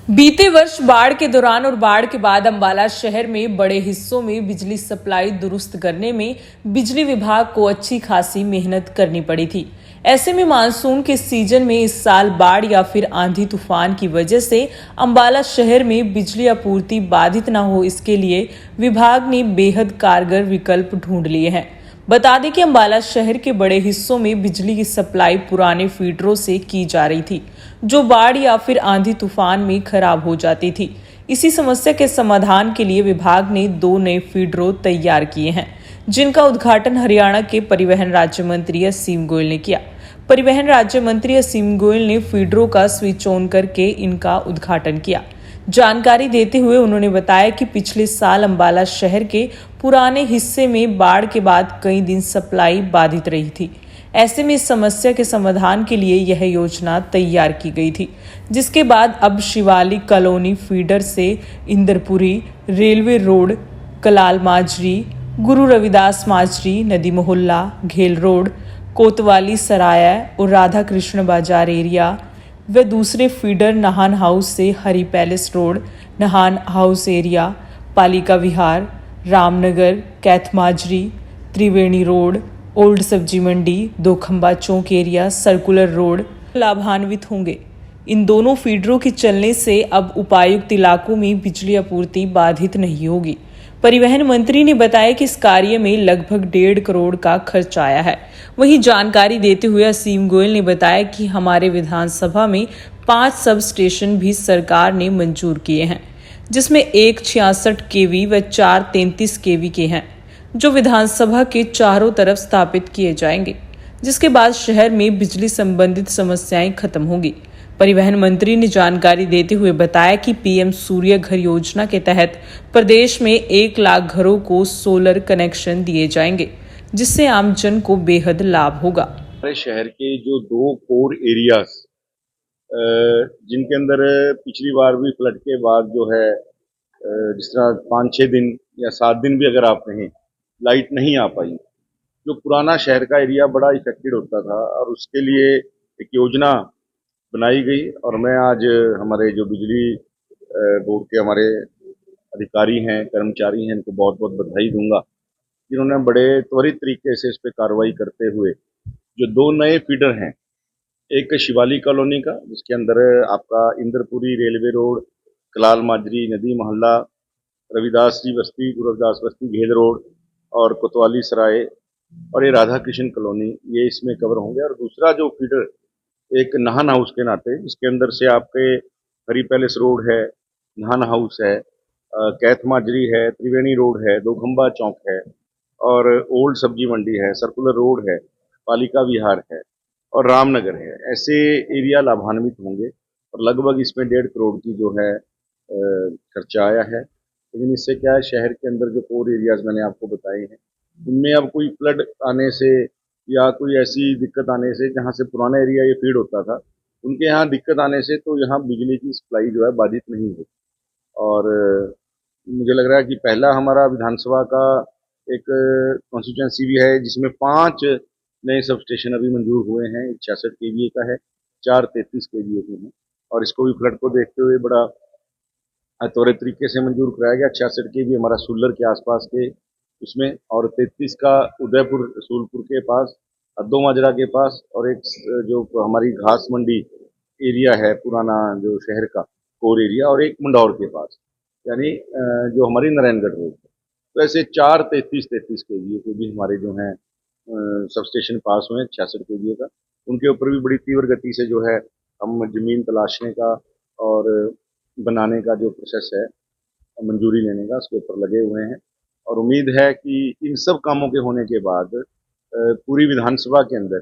बीते वर्ष बाढ़ के दौरान और बाढ़ के बाद अंबाला शहर में बड़े हिस्सों में बिजली सप्लाई दुरुस्त करने में बिजली विभाग को अच्छी खासी मेहनत करनी पड़ी थी। ऐसे में मानसून के सीजन में इस साल बाढ़ या फिर आंधी तूफान की वजह से अंबाला शहर में बिजली आपूर्ति बाधित न हो, इसके लिए विभाग ने बेहद कारगर विकल्प ढूंढ लिए हैं। बता दें कि अंबाला शहर के बड़े हिस्सों में बिजली की सप्लाई पुराने फीडरों से की जा रही थी, जो बाढ़ या फिर आंधी तूफान में खराब हो जाती थी। इसी समस्या के समाधान के लिए विभाग ने 2 नए फीडरों तैयार किए हैं, जिनका उद्घाटन हरियाणा के परिवहन राज्य मंत्री असीम गोयल ने किया। परिवहन राज्य मंत्री असीम गोयल ने फीडरों का स्विच ऑन करके इनका उद्घाटन किया। जानकारी देते हुए उन्होंने बताया कि पिछले साल अंबाला शहर के पुराने हिस्से में बाढ़ के बाद कई दिन सप्लाई बाधित रही थी। ऐसे में इस समस्या के समाधान के लिए यह योजना तैयार की गई थी, जिसके बाद अब शिवालिक कॉलोनी फीडर से इंदरपुरी, रेलवे रोड, कलाल माजरी, गुरु रविदास माजरी, नदी मोहल्ला, घेल रोड, कोतवाली सराय और राधा कृष्ण बाजार एरिया व दूसरे फीडर नाहन हाउस से Hari palace road, Nahan house area, Palika Vihar, Ramnagar, Kaithmajri, Triveni road, old Sabzi Mandi, Dokhamba Chowk area, circular road लाभान्वित होंगे। इन दोनों फीडरों के चलने से अब उपायुक्त इलाकों में बिजली आपूर्ति बाधित नहीं होगी। परिवहन मंत्री ने बताया कि इस कार्य में लगभग 1.5 करोड़ का खर्च आया है। वहीं जानकारी देते हुए असीम गोयल ने बताया कि हमारे विधानसभा में 5 सब स्टेशन भी सरकार ने मंजूर किए हैं, जिसमें एक 66 केवी व 4 33 केवी के हैं, जो विधानसभा के चारों तरफ स्थापित किए जाएंगे, जिसके बाद शहर में बिजली संबंधित समस्याएं खत्म होंगी। परिवहन मंत्री ने जानकारी देते हुए बताया कि पीएम सूर्य घर योजना के तहत प्रदेश में 1 लाख घरों को सोलर कनेक्शन दिए जाएंगे, जिससे आमजन को बेहद लाभ होगा। हमारे शहर के जो 2 कोर एरियाज जिनके अंदर पिछली बार भी फ्लड के बाद जो है जिस तरह 5-6 दिन या 7 दिन भी अगर आप कहें लाइट नहीं आ पाई, जो पुराना शहर का एरिया बड़ा इफेक्टेड होता था और उसके लिए एक योजना बनाई गई। और मैं आज हमारे जो बिजली बोर्ड के हमारे अधिकारी हैं, कर्मचारी हैं, इनको बहुत बहुत बधाई दूंगा, जिन्होंने बड़े त्वरित तरीके से इस पर कार्रवाई करते हुए जो 2 नए फीडर हैं, एक शिवाली कॉलोनी का जिसके अंदर आपका इंदरपुरी, रेलवे रोड, कलाल माजरी, नदी मोहल्ला, रविदास जी बस्ती, गुरु रविदास बस्ती, घेल रोड और कोतवाली सराय और ये राधा कृष्ण कॉलोनी, ये इसमें कवर होंगे। और दूसरा जो फीडर एक नाहन हाउस के नाते, जिसके अंदर से आपके हरी पैलेस रोड है, नाहन हाउस है, कैथ माजरी है, त्रिवेणी रोड है, दोखंबा चौक है और ओल्ड सब्जी मंडी है, सर्कुलर रोड है, पालिका विहार है और रामनगर है। ऐसे एरिया लाभान्वित होंगे और लगभग इसमें 1.5 करोड़ की जो है खर्चा आया है। लेकिन इससे क्या है, शहर के अंदर जो कोर एरियाज मैंने आपको बताए हैं, इनमें अब कोई फ्लड आने से या कोई ऐसी दिक्कत आने से, जहाँ से पुराना एरिया ये फीड होता था, उनके यहाँ दिक्कत आने से तो यहाँ बिजली की सप्लाई जो है बाधित नहीं हुई। और मुझे लग रहा है कि पहला हमारा विधानसभा का एक कॉन्स्टिट्यूंसी भी है जिसमें 5 नए सब स्टेशन अभी मंजूर हुए हैं। एक 66 केवीए का है, 4 33 केवीए के हैं और इसको भी फ्लड को देखते हुए बड़ा त्वरित तरीके से मंजूर कराया गया। 66 केवी हमारा सुल्लर के आसपास के उसमें और 33 का उदयपुर रसूलपुर के पास, अद्दो माजरा के पास और एक जो हमारी घास मंडी एरिया है पुराना जो शहर का कोर एरिया, और एक मंडौर के पास, यानी जो हमारी नारायणगढ़ रोड है। तो ऐसे 4 33 केवीए के भी हमारे जो हैं सब स्टेशन पास हुए हैं 66 केवीए का। उनके ऊपर भी बड़ी तीव्र गति से जो है हम जमीन तलाशने का और बनाने का जो प्रोसेस है, मंजूरी लेने का, उसके ऊपर लगे हुए हैं। और उम्मीद है कि इन सब कामों के होने के बाद पूरी विधानसभा के अंदर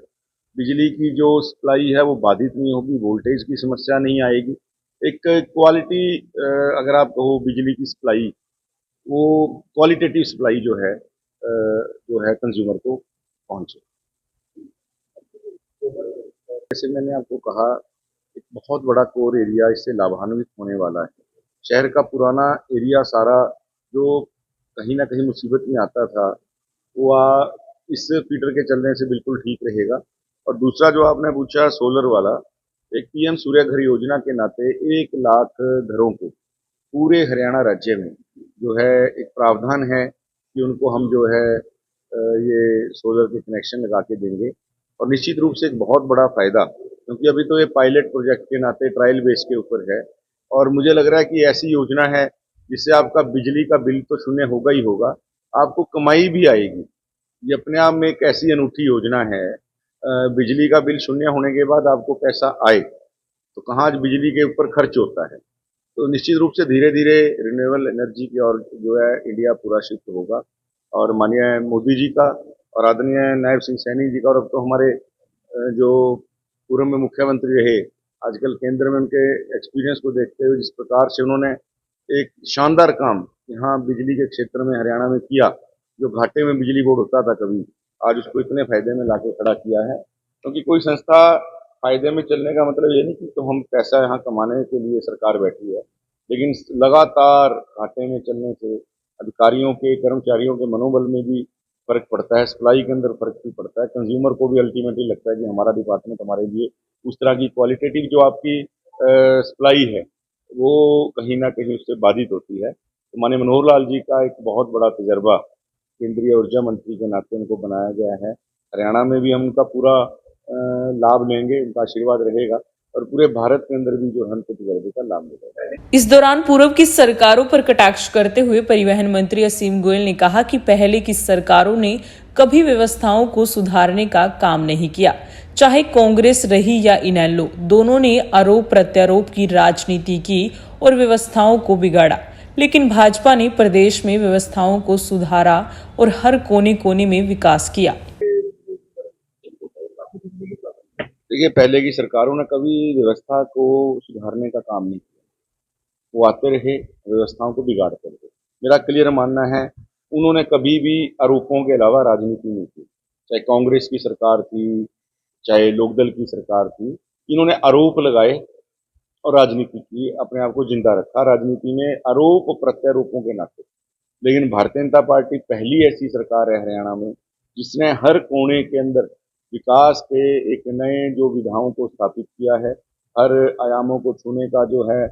बिजली की जो सप्लाई है वो बाधित नहीं होगी, वोल्टेज की समस्या नहीं आएगी। एक क्वालिटी, अगर आप कहो बिजली की सप्लाई, वो क्वालिटेटिव सप्लाई जो है कंज्यूमर को पहुंचे। जैसे मैंने आपको कहा, एक बहुत बड़ा कोर एरिया इससे लाभान्वित होने वाला है। शहर का पुराना एरिया सारा जो कहीं ना कहीं मुसीबत में आता था, वो इस फीडर के चलने से बिल्कुल ठीक रहेगा। और दूसरा जो आपने पूछा सोलर वाला, एक पीएम सूर्य घर योजना के नाते 1 लाख घरों को पूरे हरियाणा राज्य में जो है एक प्रावधान है कि उनको हम जो है ये सोलर के कनेक्शन लगा के देंगे। और निश्चित रूप से एक बहुत बड़ा फायदा, क्योंकि अभी तो ये पायलट प्रोजेक्ट के नाते ट्रायल बेस के ऊपर है, और मुझे लग रहा है कि ऐसी योजना है जिससे आपका बिजली का बिल तो शून्य होगा ही होगा, आपको कमाई भी आएगी। ये अपने आप में एक ऐसी अनूठी योजना है। बिजली का बिल शून्य होने के बाद आपको पैसा आए, तो कहाँ आज बिजली के ऊपर खर्च होता है। तो निश्चित रूप से धीरे धीरे रिन्यूएबल एनर्जी की ओर जो है इंडिया पूरा शिफ्ट होगा। और माननीय मोदी जी का और आदरणीय नायब सिंह सैनी जी का, और अब तो हमारे जो पूर्व में मुख्यमंत्री रहे, आजकल केंद्र में उनके एक्सपीरियंस को देखते हुए जिस प्रकार से उन्होंने एक शानदार काम यहाँ बिजली के क्षेत्र में हरियाणा में किया, जो घाटे में बिजली बोर्ड होता था कभी, आज उसको इतने फायदे में लाके खड़ा किया है। क्योंकि कोई संस्था फायदे में चलने का मतलब ये नहीं कि तो हम पैसा यहाँ कमाने के लिए सरकार बैठी है, लेकिन लगातार घाटे में चलने से अधिकारियों के, कर्मचारियों के मनोबल में भी फर्क पड़ता है, सप्लाई के अंदर फर्क भी पड़ता है, कंज्यूमर को भी अल्टीमेटली लगता है कि हमारा डिपार्टमेंट हमारे लिए उस तरह की क्वालिटेटिव जो आपकी सप्लाई है वो कहीं ना कहीं उससे बाधित होती है। तो माननीय मनोहर लाल जी का एक बहुत बड़ा तजर्बा केंद्रीय ऊर्जा मंत्री के नाते उनको बनाया गया है। हरियाणा में भी हम उनका पूरा लाभ लेंगे, उनका आशीर्वाद रहेगा, और पूरे भारत के अंदर भी जो है उनके तजर्बे का लाभ मिलेगा। इस दौरान पूर्व की सरकारों पर कटाक्ष करते हुए परिवहन मंत्री असीम गोयल ने कहा कि पहले की सरकारों ने कभी व्यवस्थाओं को सुधारने का काम नहीं किया। चाहे कांग्रेस रही या इनेलो, दोनों ने आरोप प्रत्यारोप की राजनीति की और व्यवस्थाओं को बिगाड़ा। लेकिन भाजपा ने प्रदेश में व्यवस्थाओं को सुधारा और हर कोने कोने में विकास किया। देखिए, पहले की सरकारों ने कभी व्यवस्था को सुधारने का काम नहीं किया, वो आते रहे, व्यवस्थाओं को बिगाड़ते रहे। मेरा क्लियर मानना है, उन्होंने कभी भी आरोपों के अलावा राजनीति नहीं की। चाहे कांग्रेस की सरकार थी, चाहे लोकदल की सरकार थी, इन्होंने आरोप लगाए और राजनीति की, अपने आप को जिंदा रखा राजनीति में आरोप और प्रत्यारोपों के नाते। लेकिन भारतीय जनता पार्टी पहली ऐसी सरकार है हरियाणा में जिसने हर कोने के अंदर विकास के एक नए जो विधाओं को स्थापित किया है, हर आयामों को छूने का जो है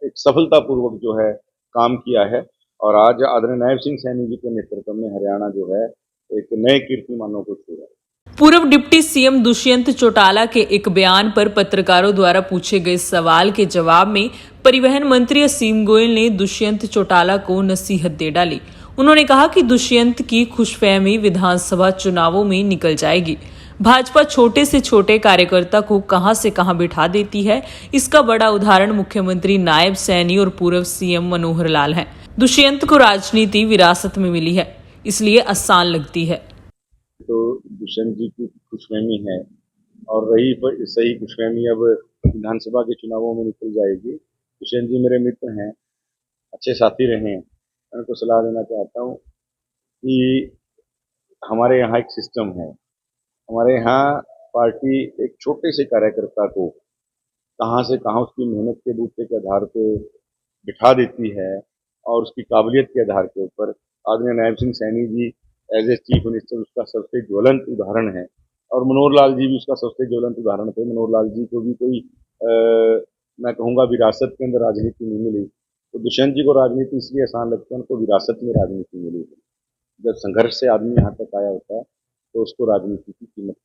एक सफलतापूर्वक जो है काम किया है। और आज आदरणीय नायब सिंह सैनी जी के नेतृत्व में हरियाणा जो है एक नए कीर्तिमानों को छू रहा है। पूर्व डिप्टी सीएम दुष्यंत चौटाला के एक बयान पर पत्रकारों द्वारा पूछे गए सवाल के जवाब में परिवहन मंत्री असीम गोयल ने दुष्यंत चौटाला को नसीहत दे डाली। उन्होंने कहा कि दुष्यंत की खुशफहमी विधानसभा चुनावों में निकल जाएगी। भाजपा छोटे से छोटे कार्यकर्ता को कहां से कहां बिठा देती है, इसका बड़ा उदाहरण मुख्यमंत्री नायब सैनी और पूर्व सीएम मनोहर लाल हैं। दुष्यंत को राजनीति विरासत में मिली है, इसलिए आसान लगती है। तो दुष्यंत जी की खुशफहमी है, और रही सही खुशफहमी अब विधानसभा के चुनावों में निकल जाएगी। दुष्यंत जी मेरे मित्र हैं, अच्छे साथी रहे हैं। मैं उनको सलाह देना चाहता हूँ कि हमारे यहाँ एक सिस्टम है, हमारे यहाँ पार्टी एक छोटे से कार्यकर्ता को कहाँ से कहाँ उसकी मेहनत के बूते के आधार पे बिठा देती है, और उसकी काबिलियत के आधार के ऊपर। आदरणीय Nayab Singh Saini ji as a chief minister उसका सबसे ज्वलंत उदाहरण है, और मनोहर लाल जी भी उसका सबसे ज्वलंत उदाहरण थे। मनोहर लाल जी को भी कोई मैं कहूँगा विरासत के अंदर राजनीति नहीं मिली, तो दुष्यंत जी को राजनीति इसलिए आसान लगती है, उनको विरासत में राजनीति मिली। जब संघर्ष से आदमी यहाँ तक आया होता है तो उसको राजनीति की कीमत